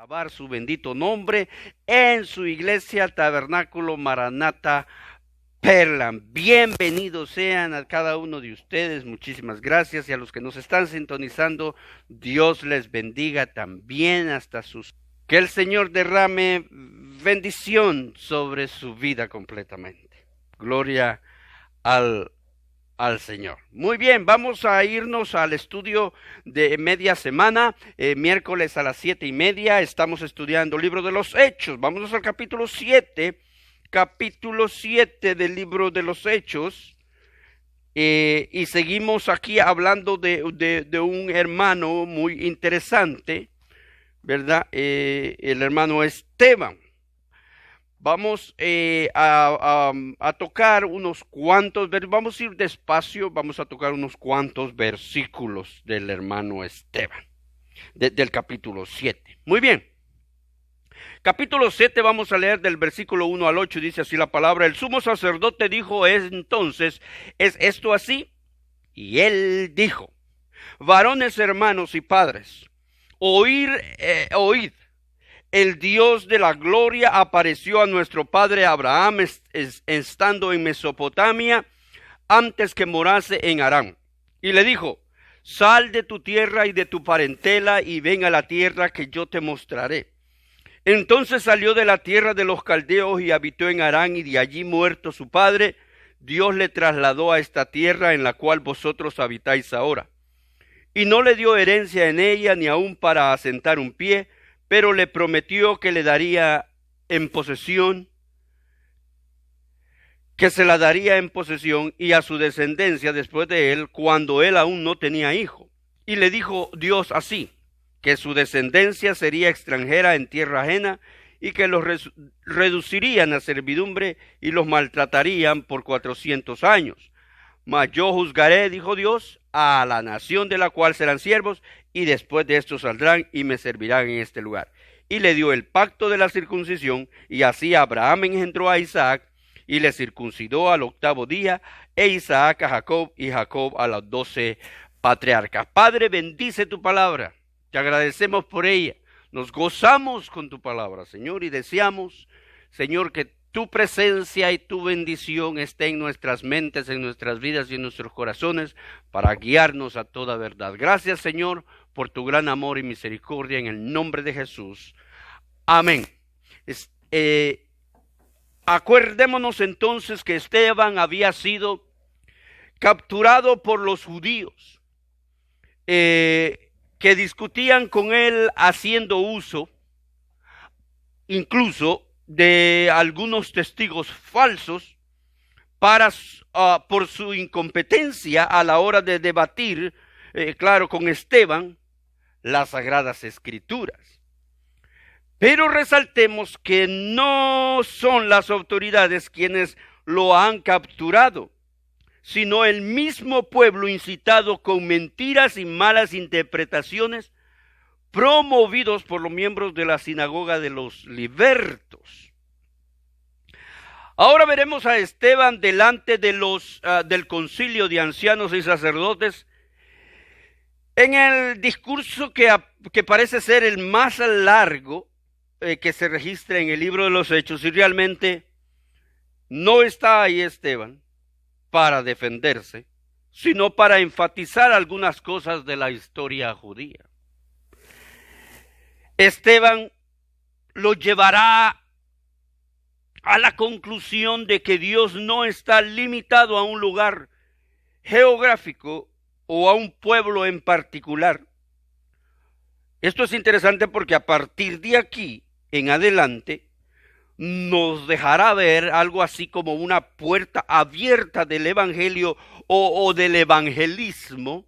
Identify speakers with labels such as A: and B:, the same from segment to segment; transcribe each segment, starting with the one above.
A: alabar su bendito nombre en su iglesia Tabernáculo Maranata Perlan. Bienvenidos sean a cada uno de ustedes, muchísimas gracias, y a los que nos están sintonizando, Dios les bendiga también hasta sus... Que el Señor derrame bendición sobre su vida completamente. Gloria al Señor. Muy bien, vamos a irnos al estudio de media semana, miércoles a las 7:30, estamos estudiando el libro de los Hechos. Vámonos al capítulo 7 del libro de los Hechos, y seguimos aquí hablando de un hermano muy interesante, ¿verdad? El hermano Esteban. Vamos a tocar unos cuantos, vamos a ir despacio, vamos a tocar unos cuantos versículos del hermano Esteban, del capítulo 7. Muy bien, capítulo 7 vamos a leer del versículo 1 al 8, dice así la palabra. El sumo sacerdote dijo entonces, ¿es esto así? Y él dijo, varones hermanos y padres, oíd. El Dios de la gloria apareció a nuestro padre Abraham estando en Mesopotamia antes que morase en Harán. Y le dijo, sal de tu tierra y de tu parentela y ven a la tierra que yo te mostraré. Entonces salió de la tierra de los caldeos y habitó en Harán, y de allí muerto su padre, Dios le trasladó a esta tierra en la cual vosotros habitáis ahora. Y no le dio herencia en ella ni aun para asentar un pie, pero le prometió que le daría en posesión, que se la daría en posesión y a su descendencia después de él, cuando él aún no tenía hijo. Y le dijo Dios así, que su descendencia sería extranjera en tierra ajena, y que los reducirían a servidumbre y los maltratarían por 400 años. Mas yo juzgaré, dijo Dios, a la nación de la cual serán siervos, y después de esto saldrán y me servirán en este lugar. Y le dio el pacto de la circuncisión, y así Abraham engendró a Isaac, y le circuncidó al 8º día, e Isaac a Jacob, y Jacob a los 12 patriarcas. Padre, bendice tu palabra, te agradecemos por ella, nos gozamos con tu palabra, Señor, y deseamos, Señor, que tu presencia y tu bendición esté en nuestras mentes, en nuestras vidas y en nuestros corazones para guiarnos a toda verdad. Gracias, Señor, por tu gran amor y misericordia en el nombre de Jesús. Amén. Acordémonos entonces que Esteban había sido capturado por los judíos, que discutían con él haciendo uso incluso de algunos testigos falsos por su incompetencia a la hora de debatir, con Esteban, las Sagradas Escrituras. Pero resaltemos que no son las autoridades quienes lo han capturado, sino el mismo pueblo incitado con mentiras y malas interpretaciones, promovidos por los miembros de la sinagoga de los libertos. Ahora veremos a Esteban delante de del concilio de ancianos y sacerdotes en el discurso que parece ser el más largo que se registra en el libro de los Hechos, y realmente no está ahí Esteban para defenderse, sino para enfatizar algunas cosas de la historia judía. Esteban lo llevará a la conclusión de que Dios no está limitado a un lugar geográfico o a un pueblo en particular. Esto es interesante porque a partir de aquí en adelante nos dejará ver algo así como una puerta abierta del evangelio o del evangelismo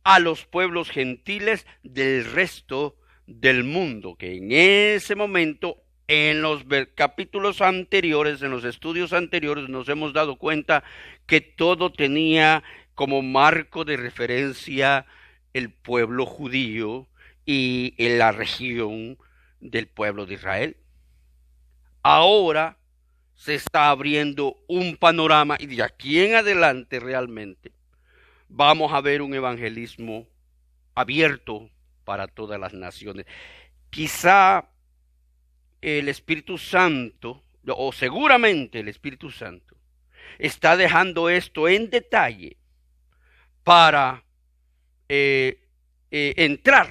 A: a los pueblos gentiles del resto del mundo, que en ese momento, en los capítulos anteriores, en los estudios anteriores, nos hemos dado cuenta que todo tenía como marco de referencia el pueblo judío y en la región del pueblo de Israel. Ahora se está abriendo un panorama, y de aquí en adelante realmente vamos a ver un evangelismo abierto para todas las naciones. quizá el Espíritu Santo, o seguramente el Espíritu Santo, está dejando esto en detalle para entrar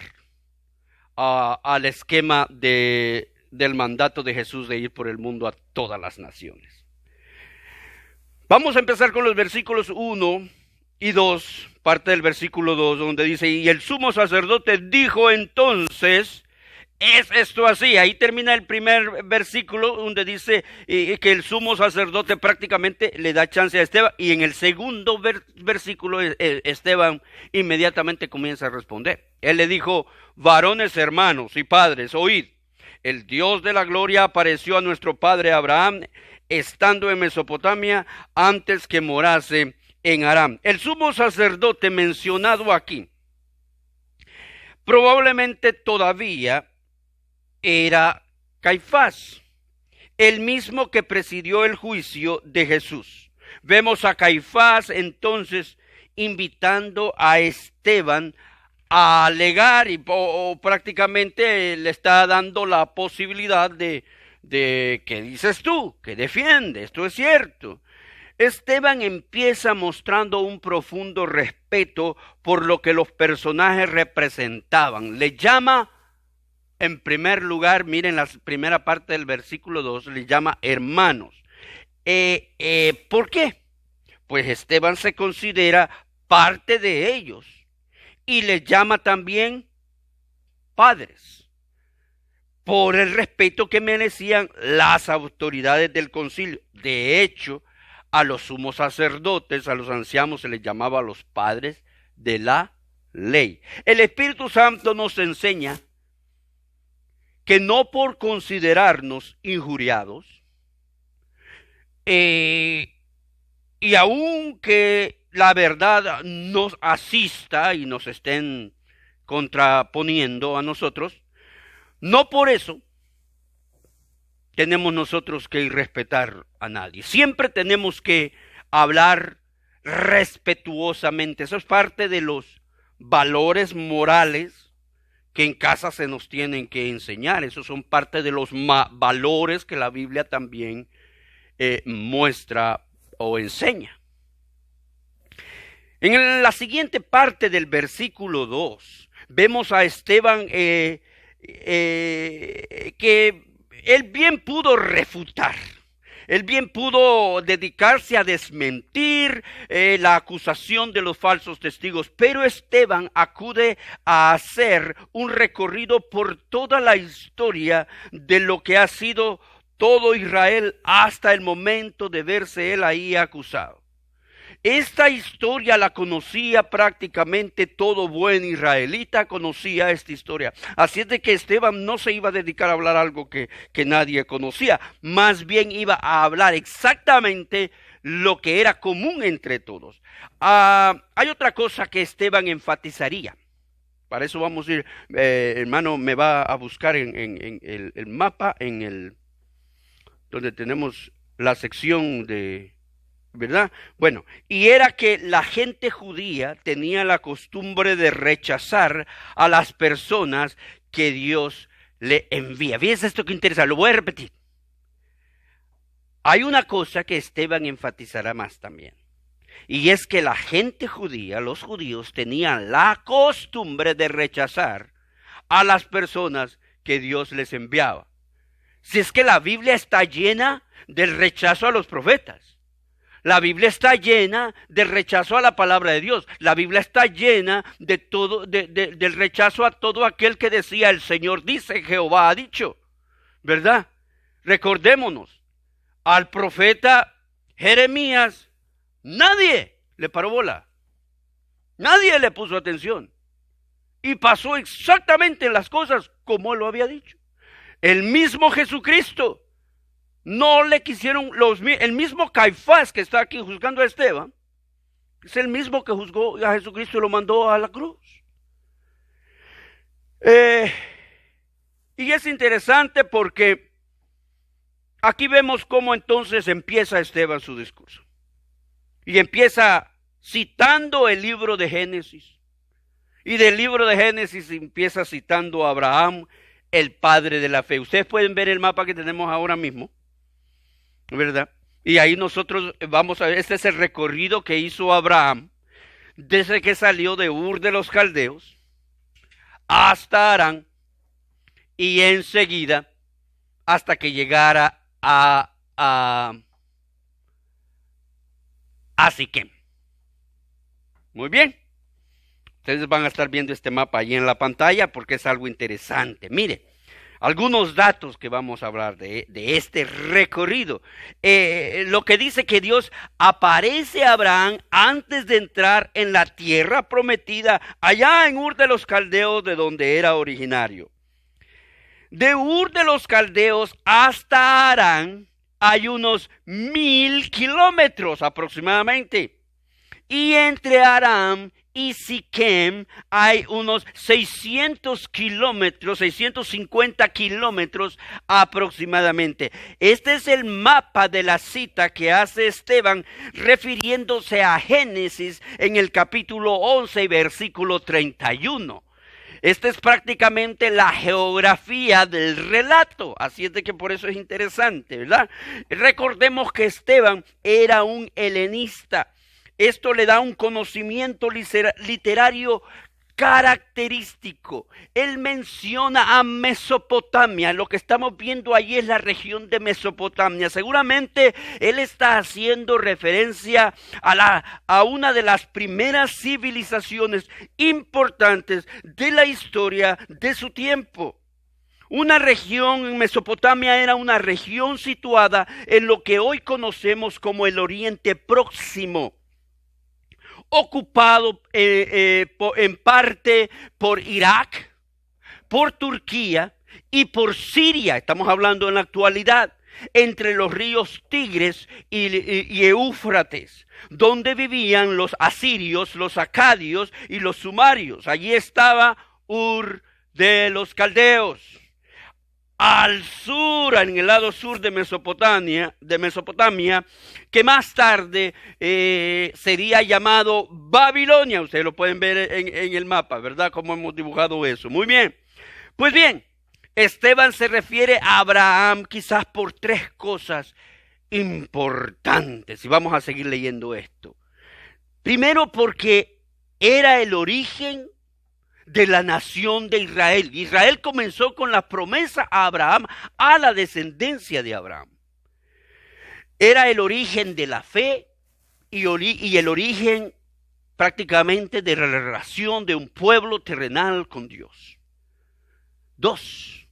A: al esquema del mandato de Jesús de ir por el mundo a todas las naciones. Vamos a empezar con los versículos 1 y 2, parte del versículo 2, donde dice, y el sumo sacerdote dijo entonces, ¿es esto así? Ahí termina el primer versículo donde dice que el sumo sacerdote prácticamente le da chance a Esteban, y en el segundo versículo Esteban inmediatamente comienza a responder. Él le dijo, varones hermanos y padres, oíd, el Dios de la gloria apareció a nuestro padre Abraham estando en Mesopotamia antes que morase en Aram. El sumo sacerdote mencionado aquí probablemente todavía era Caifás, el mismo que presidió el juicio de Jesús. Vemos a Caifás entonces invitando a Esteban a alegar o prácticamente le está dando la posibilidad de ¿qué dices tú? ¿Qué defiendes? Esto es cierto. Esteban empieza mostrando un profundo respeto por lo que los personajes representaban. Le llama, en primer lugar, miren la primera parte del versículo 2, le llama hermanos. ¿Por qué? Pues Esteban se considera parte de ellos y le llama también padres, por el respeto que merecían las autoridades del concilio. De hecho, a los sumos sacerdotes, a los ancianos se les llamaba los padres de la ley. El Espíritu Santo nos enseña que no por considerarnos injuriados, y aunque la verdad nos asista y nos estén contraponiendo a nosotros, no por eso tenemos nosotros que irrespetar a nadie. Siempre tenemos que hablar respetuosamente. Eso es parte de los valores morales que en casa se nos tienen que enseñar. Esos son parte de los valores que la Biblia también muestra o enseña. En la siguiente parte del versículo 2, vemos a Esteban que él bien pudo refutar, él bien pudo dedicarse a desmentir la acusación de los falsos testigos, pero Esteban acude a hacer un recorrido por toda la historia de lo que ha sido todo Israel hasta el momento de verse él ahí acusado. Esta historia la conocía prácticamente todo buen israelita, conocía esta historia. Así es de que Esteban no se iba a dedicar a hablar algo que nadie conocía, más bien iba a hablar exactamente lo que era común entre todos. Hay otra cosa que Esteban enfatizaría. Para eso vamos a ir, hermano, me va a buscar en el mapa, donde tenemos la sección de... ¿verdad? Bueno, y era que la gente judía tenía la costumbre de rechazar a las personas que Dios le envía. Fíjense esto que interesa, lo voy a repetir. Hay una cosa que Esteban enfatizará más también, y es que la gente judía, los judíos, tenían la costumbre de rechazar a las personas que Dios les enviaba. Si es que la Biblia está llena del rechazo a los profetas. La Biblia está llena del rechazo a la palabra de Dios. La Biblia está llena de todo, del rechazo a todo aquel que decía el Señor dice, Jehová ha dicho, ¿verdad? Recordémonos, al profeta Jeremías nadie le paró bola, nadie le puso atención y pasó exactamente las cosas como él lo había dicho. El mismo Jesucristo. No le quisieron, el mismo Caifás que está aquí juzgando a Esteban, es el mismo que juzgó a Jesucristo y lo mandó a la cruz. Y es interesante porque aquí vemos cómo entonces empieza Esteban su discurso. Y empieza citando el libro de Génesis. Y del libro de Génesis empieza citando a Abraham, el padre de la fe. Ustedes pueden ver el mapa que tenemos ahora mismo, ¿verdad? Y ahí nosotros vamos a ver, este es el recorrido que hizo Abraham desde que salió de Ur de los Caldeos hasta Harán y enseguida hasta que llegara a Siquem. Muy bien. Ustedes van a estar viendo este mapa ahí en la pantalla porque es algo interesante. Mire, algunos datos que vamos a hablar de este recorrido. Lo que dice que Dios aparece a Abraham antes de entrar en la tierra prometida allá en Ur de los Caldeos, de donde era originario. De Ur de los Caldeos hasta Harán hay unos 1000 kilómetros aproximadamente. Y entre Harán y Siquem hay unos 600 kilómetros, 650 kilómetros aproximadamente. Este es el mapa de la cita que hace Esteban refiriéndose a Génesis en el capítulo 11 y versículo 31. Esta es prácticamente la geografía del relato, así es de que por eso es interesante, ¿verdad? Recordemos que Esteban era un helenista. Esto le da un conocimiento literario característico. Él menciona a Mesopotamia. Lo que estamos viendo allí es la región de Mesopotamia. Seguramente él está haciendo referencia a una de las primeras civilizaciones importantes de la historia de su tiempo. Una región en Mesopotamia era una región situada en lo que hoy conocemos como el Oriente Próximo, ocupado en parte por Irak, por Turquía y por Siria. Estamos hablando en la actualidad, entre los ríos Tigres y Éufrates, donde vivían los asirios, los acadios y los sumarios. Allí estaba Ur de los Caldeos. Al sur, en el lado sur de Mesopotamia, que más tarde sería llamado Babilonia. Ustedes lo pueden ver en el mapa, ¿verdad? Cómo hemos dibujado eso. Muy bien. Pues bien, Esteban se refiere a Abraham quizás por 3 cosas importantes. Y vamos a seguir leyendo esto. Primero, porque era el origen de la nación de Israel. Israel comenzó con la promesa a Abraham, a la descendencia de Abraham. Era el origen de la fe y el origen prácticamente de la relación de un pueblo terrenal con Dios. 2.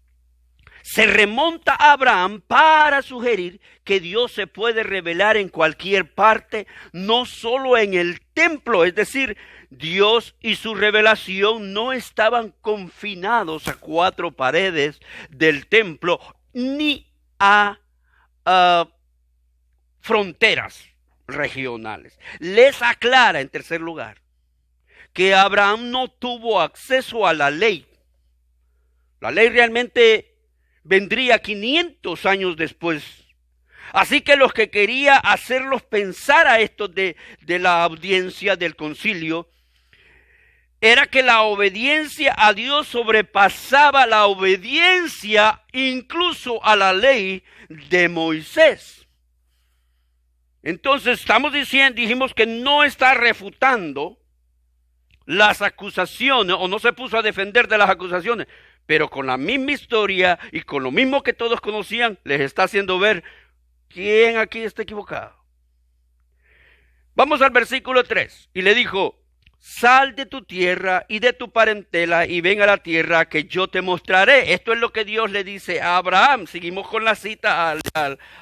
A: Se remonta a Abraham para sugerir que Dios se puede revelar en cualquier parte, no solo en el templo, es decir, Dios y su revelación no estaban confinados a 4 paredes del templo ni a fronteras regionales. Les aclara, en tercer lugar, que Abraham no tuvo acceso a la ley. La ley realmente vendría 500 años después. Así que los que quería hacerlos pensar a estos de la audiencia del concilio era que la obediencia a Dios sobrepasaba la obediencia incluso a la ley de Moisés. Entonces dijimos que no está refutando las acusaciones, o no se puso a defender de las acusaciones, pero con la misma historia y con lo mismo que todos conocían, les está haciendo ver quién aquí está equivocado. Vamos al versículo 3. Y le dijo: sal de tu tierra y de tu parentela y ven a la tierra que yo te mostraré. Esto es lo que Dios le dice a Abraham. Seguimos con la cita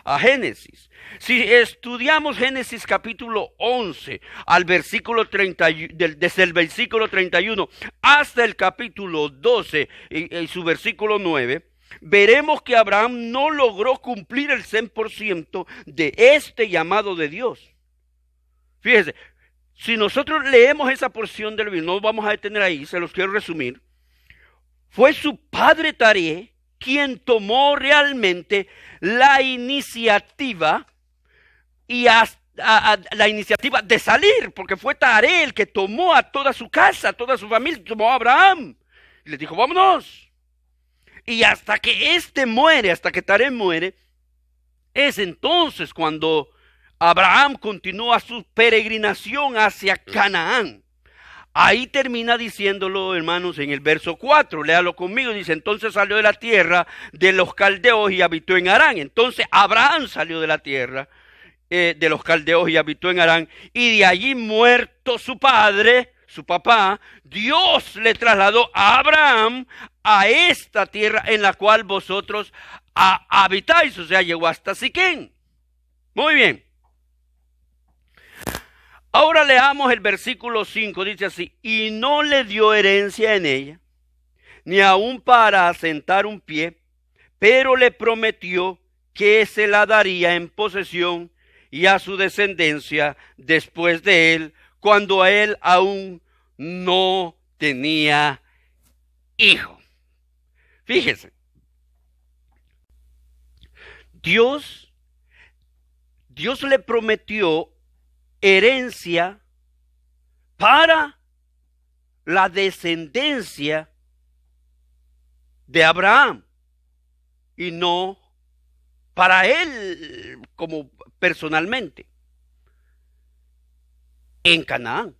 A: a Génesis. Si estudiamos Génesis capítulo 11 al versículo 30, desde el versículo 31 hasta el capítulo 12 y su versículo 9, veremos que Abraham no logró cumplir el 100% de este llamado de Dios. Fíjese. Si nosotros leemos esa porción del Biblia, no vamos a detener ahí, se los quiero resumir. Fue su padre Taré quien tomó realmente la iniciativa la iniciativa de salir, porque fue Taré el que tomó a toda su casa, a toda su familia, tomó a Abraham y le dijo: vámonos. Y hasta que éste muere, hasta que Taré muere, es entonces cuando Abraham continúa su peregrinación hacia Canaán. Ahí termina diciéndolo, hermanos, en el verso 4, léalo conmigo, dice, entonces salió de la tierra de los caldeos y habitó en Harán. Entonces Abraham salió de la tierra de los caldeos y habitó en Harán, y de allí muerto su padre, su papá, Dios le trasladó a Abraham a esta tierra en la cual vosotros habitáis, o sea, llegó hasta Siquén. Muy bien. Ahora leamos el versículo 5, dice así, y no le dio herencia en ella, ni aun para asentar un pie, pero le prometió que se la daría en posesión y a su descendencia después de él, cuando él aún no tenía hijo. Fíjese, Dios le prometió herencia para la descendencia de Abraham y no para él como personalmente en Canaán.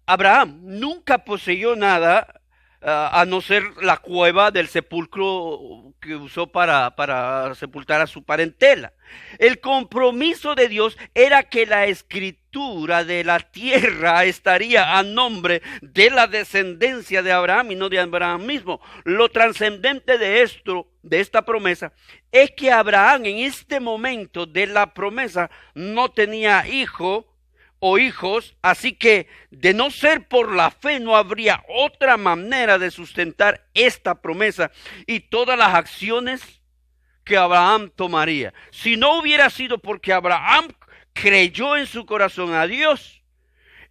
A: Abraham nunca poseyó nada a no ser la cueva del sepulcro que usó para sepultar a su parentela. El compromiso de Dios era que la escritura de la tierra estaría a nombre de la descendencia de Abraham y no de Abraham mismo. Lo trascendente de esta promesa, es que Abraham en este momento de la promesa no tenía hijo o hijos, así que de no ser por la fe no habría otra manera de sustentar esta promesa y todas las acciones que Abraham tomaría. Si no hubiera sido porque Abraham creyó en su corazón a Dios,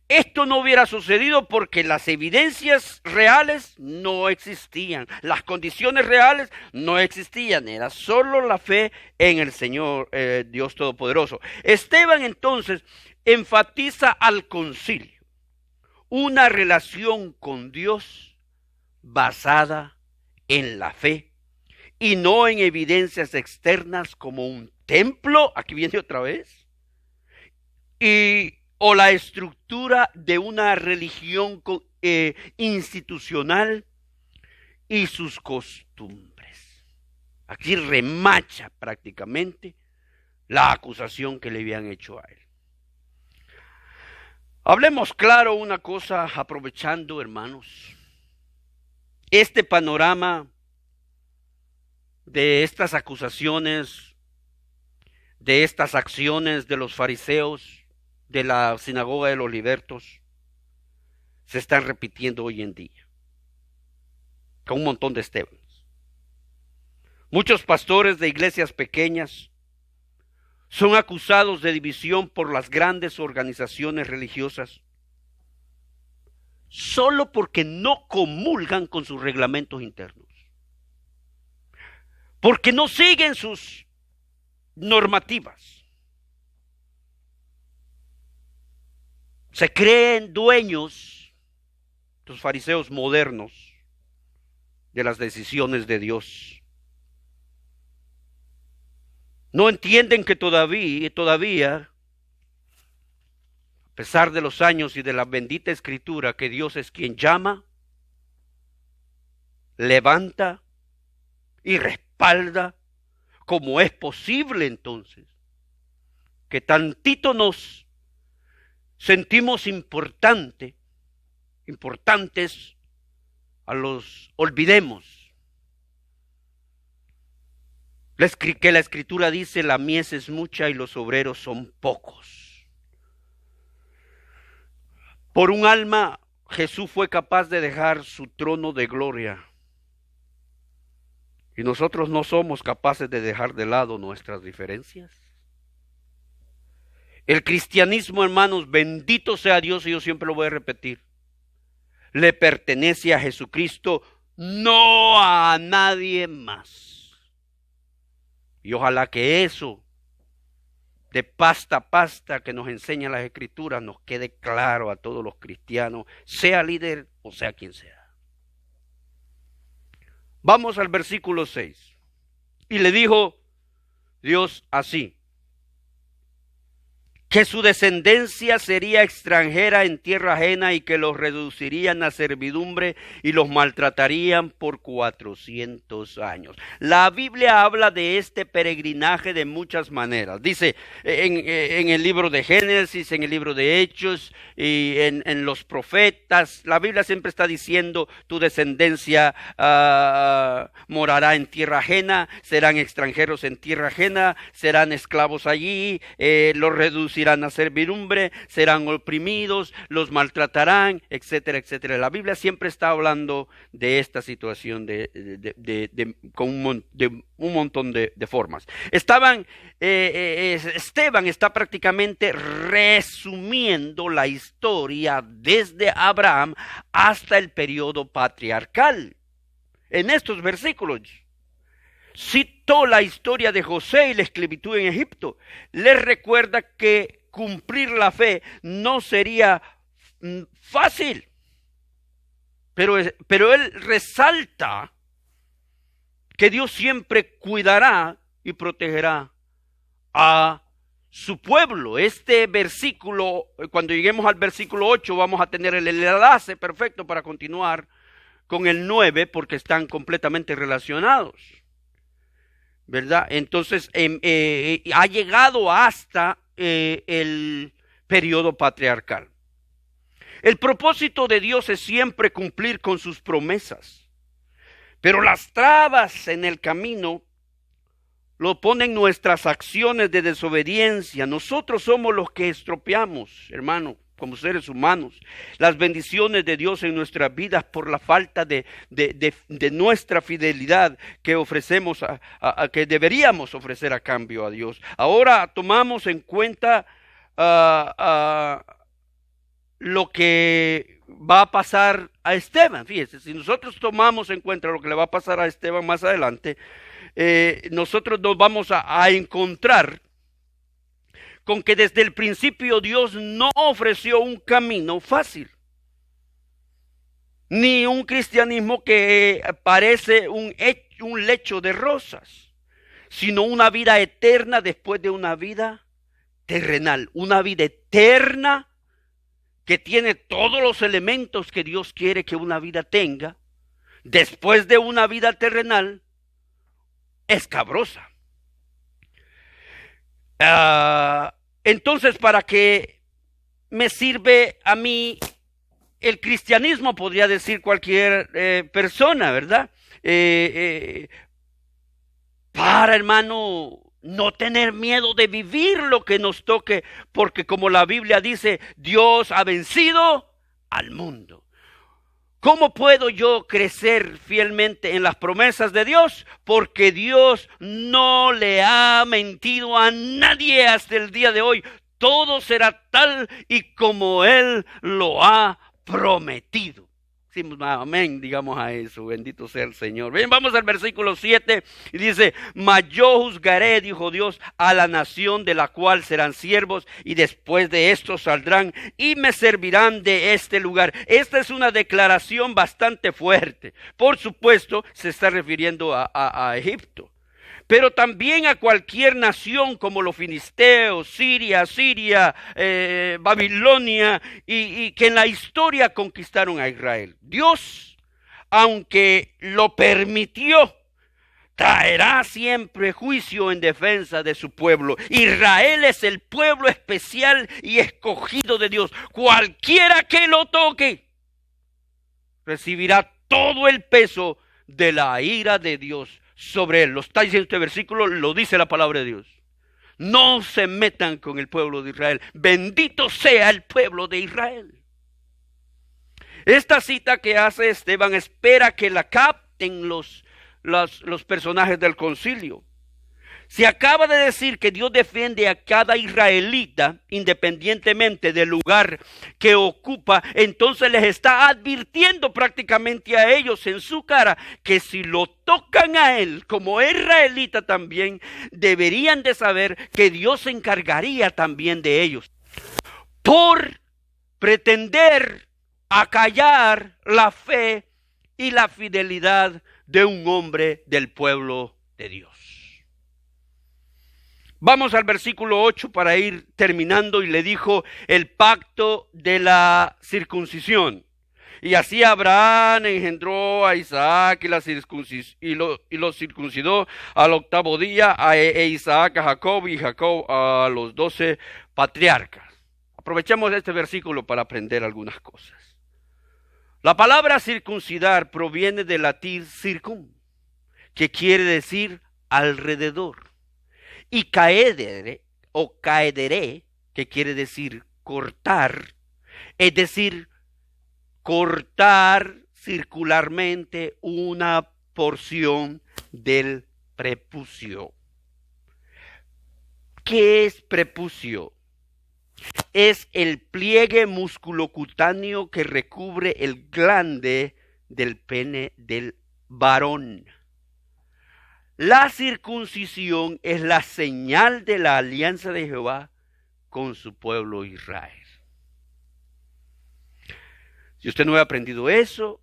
A: esto no hubiera sucedido porque las evidencias reales no existían, las condiciones reales no existían, era solo la fe en el Señor Dios Todopoderoso. Esteban entonces enfatiza al concilio una relación con Dios basada en la fe y no en evidencias externas como un templo, aquí viene otra vez, o la estructura de una religión institucional y sus costumbres. Aquí remacha prácticamente la acusación que le habían hecho a él. Hablemos claro una cosa, aprovechando, hermanos, este panorama de estas acusaciones, de estas acciones de los fariseos, de la sinagoga de los libertos, se están repitiendo hoy en día, con un montón de Estebanes. Muchos pastores de iglesias pequeñas son acusados de división por las grandes organizaciones religiosas solo porque no comulgan con sus reglamentos internos, porque no siguen sus normativas. Se creen dueños, los fariseos modernos, de las decisiones de Dios. No entienden que todavía, a pesar de los años y de la bendita escritura, que Dios es quien llama, levanta y respalda, como es posible entonces, que tantito nos sentimos importantes, a los olvidemos. Que la escritura dice, la mies es mucha y los obreros son pocos. Por un alma, Jesús fue capaz de dejar su trono de gloria. Y nosotros no somos capaces de dejar de lado nuestras diferencias. El cristianismo, hermanos, bendito sea Dios, y yo siempre lo voy a repetir, le pertenece a Jesucristo, no a nadie más. Y ojalá que eso, de pasta a pasta que nos enseñan las escrituras, nos quede claro a todos los cristianos, sea líder o sea quien sea. Vamos al versículo 6. Y le dijo Dios así: que su descendencia sería extranjera en tierra ajena y que los reducirían a servidumbre y los maltratarían por 400 años. La Biblia habla de este peregrinaje de muchas maneras. Dice en el libro de Génesis, en el libro de Hechos y en los profetas. La Biblia siempre está diciendo: tu descendencia morará en tierra ajena, serán extranjeros en tierra ajena, serán esclavos allí, los reducirán a servidumbre, serán oprimidos, los maltratarán, etcétera, etcétera. La Biblia siempre está hablando de esta situación con un montón de formas. Esteban está prácticamente resumiendo la historia desde Abraham hasta el periodo patriarcal. En estos versículos citó la historia de José y la esclavitud en Egipto. Les recuerda que cumplir la fe no sería fácil, pero él resalta que Dios siempre cuidará y protegerá a su pueblo. Este versículo, cuando lleguemos al versículo 8, vamos a tener el enlace perfecto para continuar con el 9, porque están completamente relacionados, ¿verdad? Entonces ha llegado hasta el periodo patriarcal. El propósito de Dios es siempre cumplir con sus promesas, pero las trabas en el camino lo ponen nuestras acciones de desobediencia. Nosotros somos los que estropeamos, hermano, como seres humanos, las bendiciones de Dios en nuestras vidas por la falta de nuestra fidelidad que ofrecemos, que deberíamos ofrecer a cambio a Dios. Ahora tomamos en cuenta lo que va a pasar a Esteban. Fíjese, si nosotros tomamos en cuenta lo que le va a pasar a Esteban más adelante, nosotros nos vamos a encontrar con que desde el principio Dios no ofreció un camino fácil, ni un cristianismo que parece un lecho de rosas, sino una vida eterna después de una vida terrenal, una vida eterna que tiene todos los elementos que Dios quiere que una vida tenga, después de una vida terrenal escabrosa. Entonces, ¿para qué me sirve a mí el cristianismo? Podría decir cualquier persona, ¿verdad? Para, hermano, no tener miedo de vivir lo que nos toque, porque como la Biblia dice, Dios ha vencido al mundo. ¿Cómo puedo yo crecer fielmente en las promesas de Dios? Porque Dios no le ha mentido a nadie hasta el día de hoy. Todo será tal y como Él lo ha prometido. Amén, digamos a eso, bendito sea el Señor. Bien, vamos al versículo 7 y dice: mas yo juzgaré, dijo Dios, a la nación de la cual serán siervos, y después de esto saldrán y me servirán de este lugar. Esta es una declaración bastante fuerte. Por supuesto, se está refiriendo a Egipto, pero también a cualquier nación como los filisteos, Siria, Babilonia, y que en la historia conquistaron a Israel. Dios, aunque lo permitió, traerá siempre juicio en defensa de su pueblo. Israel es el pueblo especial y escogido de Dios. Cualquiera que lo toque recibirá todo el peso de la ira de Dios sobre él. Lo está diciendo este versículo, lo dice la palabra de Dios. No se metan con el pueblo de Israel. Bendito sea el pueblo de Israel. Esta cita que hace Esteban espera que la capten los personajes del concilio. Se acaba de decir que Dios defiende a cada israelita independientemente del lugar que ocupa. Entonces les está advirtiendo prácticamente a ellos en su cara que si lo tocan a él como israelita también, deberían de saber que Dios se encargaría también de ellos. Por pretender acallar la fe y la fidelidad de un hombre del pueblo de Dios. Vamos al versículo 8 para ir terminando. Y le dijo el pacto de la circuncisión. Y así Abraham engendró a Isaac y lo circuncidó al 8º día, Isaac a Jacob y Jacob a los 12 patriarcas. Aprovechemos este versículo para aprender algunas cosas. La palabra circuncidar proviene del latín circum, que quiere decir alrededor. Y caedere o caedere, que quiere decir cortar, es decir, cortar circularmente una porción del prepucio. ¿Qué es prepucio? Es el pliegue musculocutáneo que recubre el glande del pene del varón. La circuncisión es la señal de la alianza de Jehová con su pueblo Israel. Si usted no ha aprendido eso,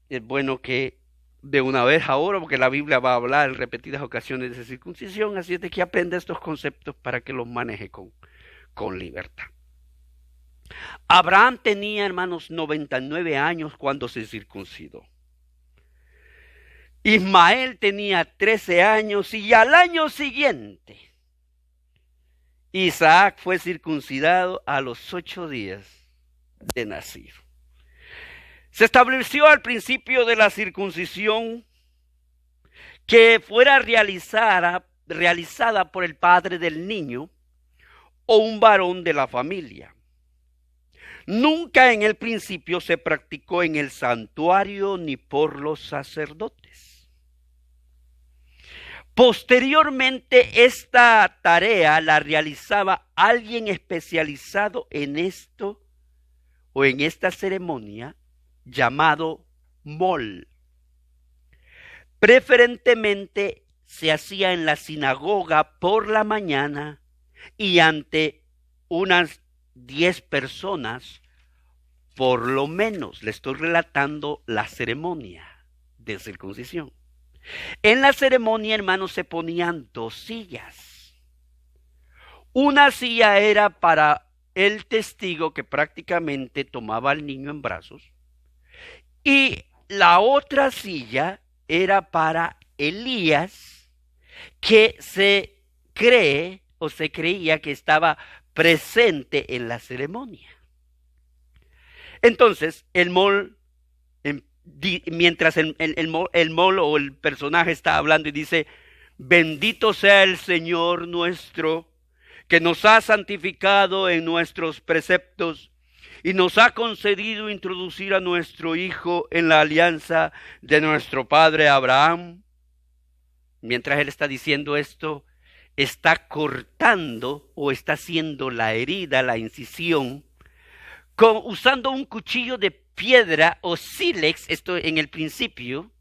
A: es bueno que de una vez ahora, porque la Biblia va a hablar en repetidas ocasiones de circuncisión, así es de que aprenda estos conceptos para que los maneje con libertad. Abraham tenía, hermanos, 99 años cuando se circuncidó. Ismael tenía 13 años y al año siguiente Isaac fue circuncidado a los 8 días de nacido. Se estableció al principio de la circuncisión que fuera realizada por el padre del niño o un varón de la familia. Nunca en el principio se practicó en el santuario ni por los sacerdotes. Posteriormente, esta tarea la realizaba alguien especializado en esto o en esta ceremonia llamado mol. Preferentemente se hacía en la sinagoga por la mañana y ante unas 10 personas, por lo menos. Le estoy relatando la ceremonia de circuncisión. En la ceremonia, hermanos, se ponían 2 sillas. Una silla era para el testigo que prácticamente tomaba al niño en brazos, y la otra silla era para Elías, que se cree o se creía que estaba presente en la ceremonia. Entonces, el mol, mientras el mol o el personaje está hablando y dice: bendito sea el Señor nuestro, que nos ha santificado en nuestros preceptos y nos ha concedido introducir a nuestro hijo en la alianza de nuestro padre Abraham. Mientras él está diciendo esto, está cortando o está haciendo la herida, la incisión, usando un cuchillo de piedra o sílex. Esto en el principio,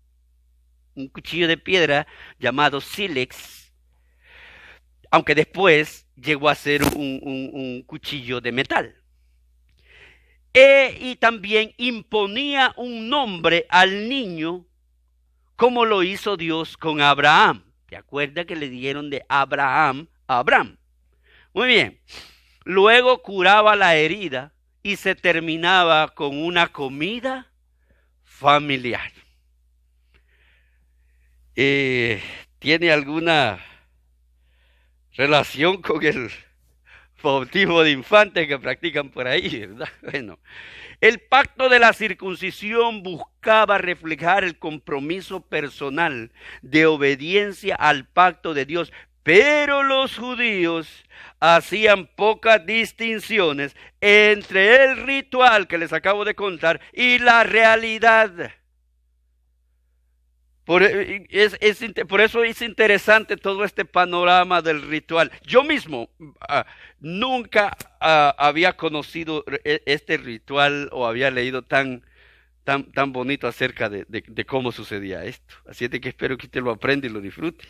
A: un cuchillo de piedra llamado sílex, aunque después llegó a ser un cuchillo de metal. Y también imponía un nombre al niño, como lo hizo Dios con Abraham. ¿Te acuerdas que le dieron de Abraham a Abraham? Muy bien. Luego curaba la herida y se terminaba con una comida familiar. ¿Tiene alguna relación con el bautismo de infantes que practican por ahí, verdad? Bueno, el pacto de la circuncisión buscaba reflejar el compromiso personal de obediencia al pacto de Dios, pero los judíos hacían pocas distinciones entre el ritual que les acabo de contar y la realidad. Por eso es interesante todo este panorama del ritual. Yo mismo nunca había conocido este ritual o había leído tan bonito acerca de cómo sucedía esto. Así es de que espero que usted lo aprenda y lo disfrute.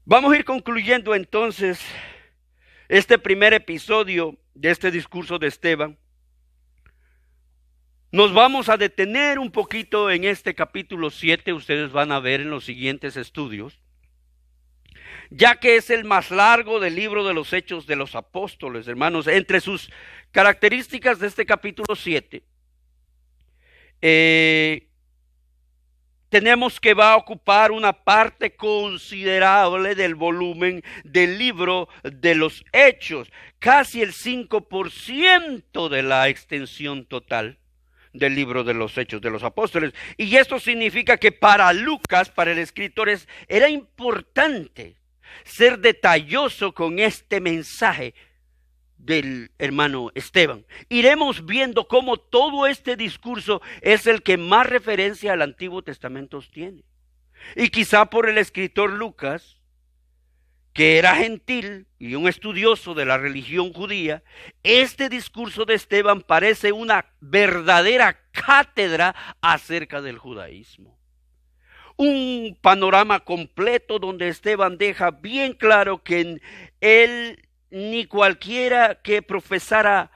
A: Vamos a ir concluyendo entonces este primer episodio de este discurso de Esteban, Nos vamos a detener un poquito en este capítulo 7, ustedes van a ver en los siguientes estudios, ya que es el más largo del libro de los Hechos de los Apóstoles, hermanos. Entre sus características de este capítulo 7, tenemos que va a ocupar una parte considerable del volumen del libro de los Hechos, casi el 5% de la extensión total del libro de los Hechos de los Apóstoles. Y esto significa que para Lucas, para el escritor, era importante ser detalloso con este mensaje del hermano Esteban. Iremos viendo cómo todo este discurso es el que más referencia al Antiguo Testamento tiene. Y quizá por el escritor Lucas, que era gentil y un estudioso de la religión judía, este discurso de Esteban parece una verdadera cátedra acerca del judaísmo. Un panorama completo donde Esteban deja bien claro que él ni cualquiera que profesara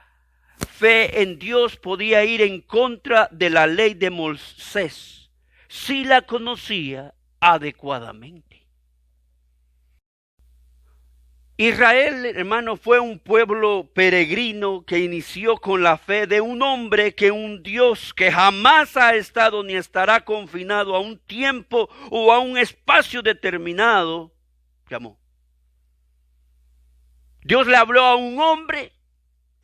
A: fe en Dios podía ir en contra de la ley de Moisés si la conocía adecuadamente. Israel, hermano, fue un pueblo peregrino que inició con la fe de un hombre que un Dios que jamás ha estado ni estará confinado a un tiempo o a un espacio determinado, llamó. Dios le habló a un hombre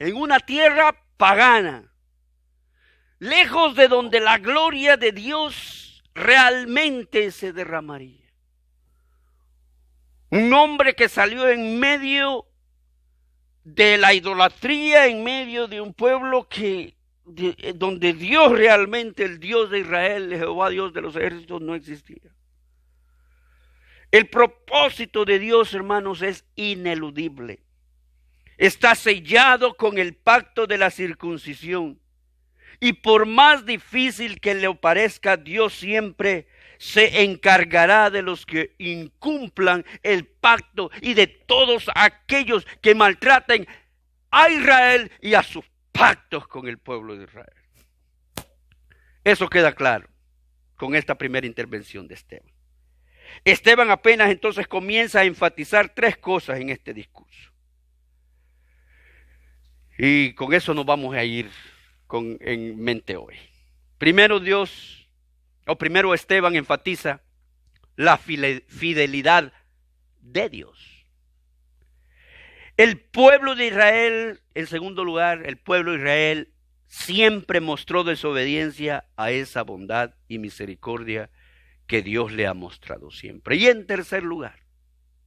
A: en una tierra pagana, lejos de donde la gloria de Dios realmente se derramaría. Un hombre que salió en medio de la idolatría, en medio de un pueblo donde Dios realmente, el Dios de Israel, Jehová Dios de los ejércitos, no existía. El propósito de Dios, hermanos, es ineludible. Está sellado con el pacto de la circuncisión. Y por más difícil que le parezca, Dios siempre se encargará de los que incumplan el pacto y de todos aquellos que maltraten a Israel y a sus pactos con el pueblo de Israel. Eso queda claro con esta primera intervención de Esteban. Esteban apenas entonces comienza a enfatizar tres cosas en este discurso. Y con eso nos vamos a ir en mente hoy. Primero Esteban enfatiza la fidelidad de Dios. El pueblo de Israel, en segundo lugar, el pueblo de Israel siempre mostró desobediencia a esa bondad y misericordia que Dios le ha mostrado siempre. Y en tercer lugar,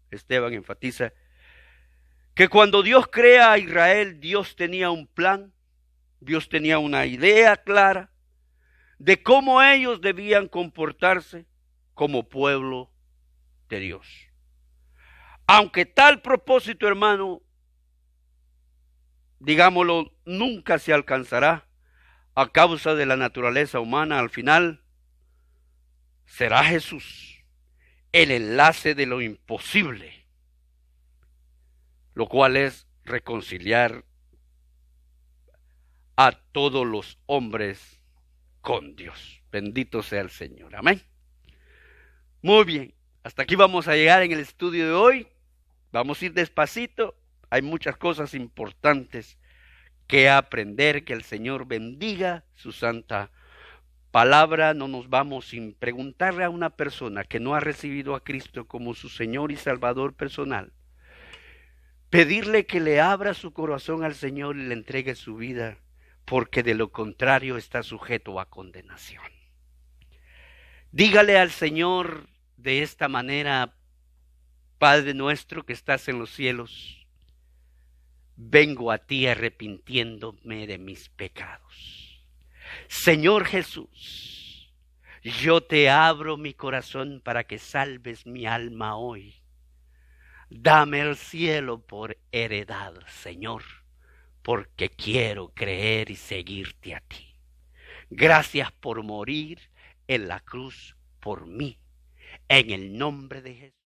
A: Esteban enfatiza que cuando Dios crea a Israel, Dios tenía un plan, Dios tenía una idea clara de cómo ellos debían comportarse como pueblo de Dios. Aunque tal propósito, hermano, digámoslo, nunca se alcanzará a causa de la naturaleza humana, al final será Jesús el enlace de lo imposible, lo cual es reconciliar a todos los hombres con Dios. Bendito sea el Señor. Amén. Muy bien. Hasta aquí vamos a llegar en el estudio de hoy. Vamos a ir despacito. Hay muchas cosas importantes que aprender. Que el Señor bendiga su santa palabra. No nos vamos sin preguntarle a una persona que no ha recibido a Cristo como su Señor y Salvador personal. Pedirle que le abra su corazón al Señor y le entregue su vida, porque de lo contrario está sujeto a condenación. Dígale al Señor de esta manera: Padre nuestro que estás en los cielos, vengo a ti arrepintiéndome de mis pecados. Señor Jesús, yo te abro mi corazón para que salves mi alma hoy. Dame el cielo por heredad, Señor, porque quiero creer y seguirte a ti. Gracias por morir en la cruz por mí, en el nombre de Jesús.